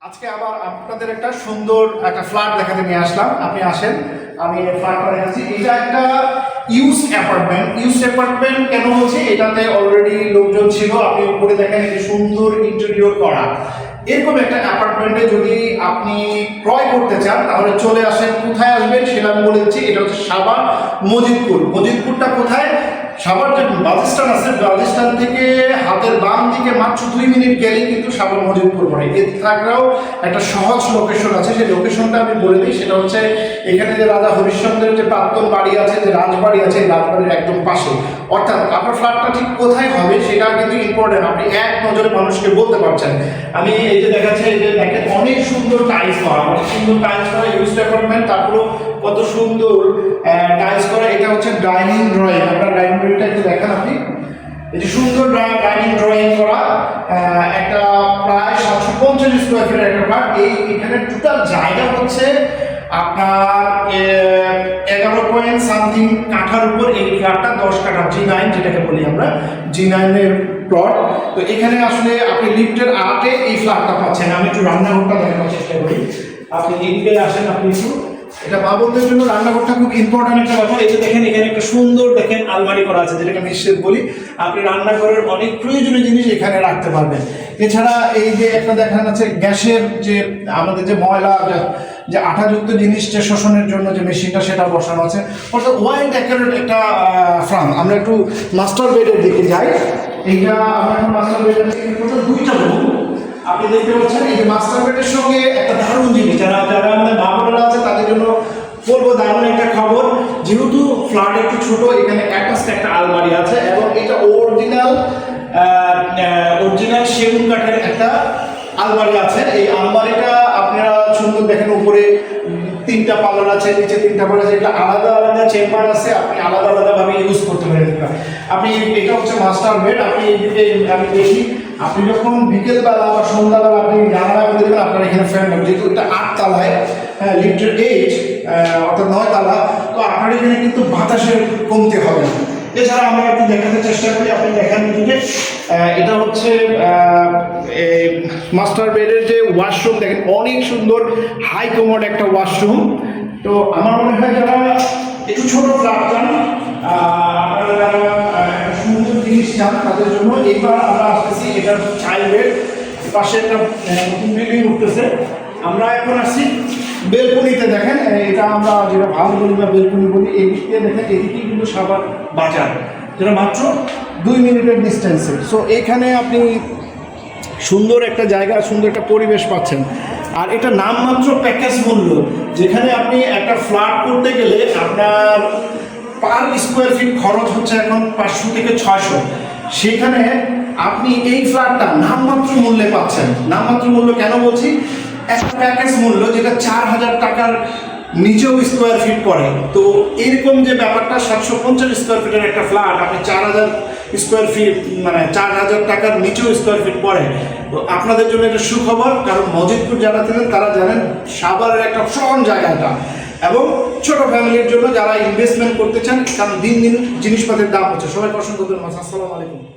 আজকে আবার আপনাদের একটা সুন্দর একটা ফ্ল্যাট দেখাতে নিয়ে আসলাম। আপনি আসেন, আমি ফ্ল্যাটটা দেখাচ্ছি। এটা একটা ইউজ অ্যাপার্টমেন্ট কেন বলছি, এটাতে অলরেডি লোকজন ছিল। আপনি উপরে দেখেন এই সুন্দর ইন্টেরিয়র করা। এরকম একটা অ্যাপার্টমেন্টে যদি আপনি ক্রয় করতে চান তাহলে চলে আসেন। কোথায় আসবেন সেটা আমি বলে দিচ্ছি। এটা হচ্ছে সাভার মজিদপুরটা কোথায়? সাভার যে বাস স্ট্যান্ড আছে, বাস স্ট্যান্ড থেকে হাতের বাম দিকে মাত্র 2 মিনিট গেলেই কিন্তু সাভার মজিদপুর পড়ে। এছাড়াও একটা সহজ লোকেশন আছে, সেই লোকেশনটা আমি বলে দিই। সেটা হচ্ছে এখানে যে রাজা হরিশ্চন্দ্রের যে প্রাক্তন বাড়ি আছে, যে রাজবাড়ি আছে, রাজবাড়ির একদম পাশে। অর্থাৎ আপনার ফ্ল্যাটটা ঠিক কোথায় হবে সেটা কিন্তু ইম্পর্টেন্ট, আপনি এক নজরে মানুষকে বলতে পারছেন। আমি এই যে দেখাচ্ছি, এই যে দেখেন অনেক সুন্দর টাইলস করা, ইউজ অ্যাপার্টমেন্ট। তারপরে কত সুন্দর টাইলস করা। এটা হচ্ছে ডাইনিং ড্রয়িং। আপনার ডাইনিং ড্রয়িংটা একটু দেখেন আপনি। এই যে সুন্দর ডাইনিং ড্রয়িং করা, একটা প্রায় 750 স্কোয়ার ফিটের একটা ফ্ল্যাট। এখানে টোটাল জায়গা হচ্ছে আপনার 11 কাঠার উপর। এই ফ্ল্যাটটা 10 কাঠা, G9 যেটাকে বলি আমরা, G9 এর প্লট। তো এখানে আসলে আপনি লিফটের 8-এ এই ফ্ল্যাটটা পাচ্ছেন। আমি একটু রান্নাঘরটা দেখানোর চেষ্টা করি। আপনি এদিকে আসেন, আপনি একটু, এটা মা বোনদের জন্য রান্নাঘরটা খুব ইম্পর্টেন্ট একটা ব্যাপার। এই যে দেখেন এখানে একটা সুন্দর দেখেন আলমারি করা আছে, যেটাকে নিশ্চিত বলি। আপনি রান্নাঘরের অনেক প্রয়োজনীয় জিনিস এখানে রাখতে পারবেন। এছাড়া এই যে একটা দেখান আছে গ্যাসের যে আমাদের যে ময়লা যে আঠাযুক্ত জিনিস যে শোষণের জন্য যে মেশিনটা, সেটা বসানো আছে। অর্থাৎ ওয়াইড অ্যাকুরেট একটা ফার্ম। আমরা একটু মাস্টার বেডের দিকে যাই। এইটা আমরা এখন মাস্টার বেডের দিকে টোটাল 2টা রুম আপনি দেখতে পাচ্ছেন। এই যে মাস্টার বেডের সঙ্গে একটা দারুণ জিনিস, যারা আমাদের মা বোনেরা আছে তাদের জন্য বলবো দারুণ একটা খবর। যেহেতু ফ্ল্যাট একটু ছোট, এখানে একটা আলমারি আছে এবং এটা অরিজিনাল সেগুন কাঠের একটা আলমারি আছে। এই আলমারিটা আপনারা সুন্দর দেখেন, উপরে 3টা পাল্লা আছে, নিচে 3টা পাল্লা আছে। এটা আলাদা আলাদা চেম্বার আছে, আপনি আলাদা আলাদাভাবে ইউজ করতে পারেন। আপনি এটা হচ্ছে মাস্টার বেড। আপনি এইদিকে আমি দেখি, আপনি যখন বিকেলবেলা বা সন্ধ্যাবেলা আপনি জানালা করে দেবেন, আপনার এখানে ফ্যান লাগবে। যেহেতু এটা 8 তলায়, লিফটের 8 অর্থাৎ 9 তলা, তো আপনার এখানে কিন্তু বাতাসের কমতে হবে না। এছাড়া আমরা একটু দেখাতে চেষ্টা করি, আপনি দেখেন দিকে, এটা হচ্ছে মাস্টার বেডের যে ওয়াশরুম দেখেন, অনেক সুন্দর হাই কমোড একটা ওয়াশরুম। তো আমার মনে হয় যারা একটু ছোট ফ্ল্যাট চান, আপনারা যারা সুন্দর জিনিস চান, তাদের জন্য এবার আমরা আসতেছি। এটা চাইল্ড বেড, পাশে একটা নতুন বিল্ডিং উঠতেছে। আমরা এখন আসছি বেলকনিতে। দেখেন এটা আমরা যেটা ভালো বলি বা বেলকনি বলি। এদিকে দেখেন, এদিকেই কিন্তু সাভার বাজার, যেটা মাত্র 2 মিনিটের ডিস্টেন্সে। সো এখানে আপনি সুন্দর একটা জায়গা, সুন্দর একটা পরিবেশ পাচ্ছেন। আর এটা নামমাত্র প্যাকেজ মূল্য, যেখানে আপনি একটা ফ্ল্যাট করতে গেলে আপনার পার স্কোয়ার ফিট খরচ হচ্ছে এখন 500 থেকে 600। সেখানে আপনি এই ফ্ল্যাটটা নামমাত্র মূল্যে পাচ্ছেন। নামমাত্র মূল্য কেন বলছি, একটা প্যাকেজ মূল্য যেটা 4000 টাকার নিচেও স্কোয়ার ফিট পড়ে। তো এরকম যে ব্যাপারটা, 750 স্কোয়ার ফিটের একটা ফ্ল্যাট আপনি 4000 স্কোয়ার ফিট, মানে 4000 টাকার নিচেও স্কোয়ার ফিট পড়ে। তো আপনাদের জন্য এটা সুখবর, কারণ মজিদপুর যারা ছিলেন তারা জানেন সাভারের একটা ফ্রন্ট জায়গাটা। এবং ছোট ফ্যামিলির জন্য যারা ইনভেস্টমেন্ট করতে চান, কারণ দিন দিন জিনিসপাতির দাম হচ্ছে। সবাই অসংখ্য ধন্যবাদ। আসসালামু আলাইকুম।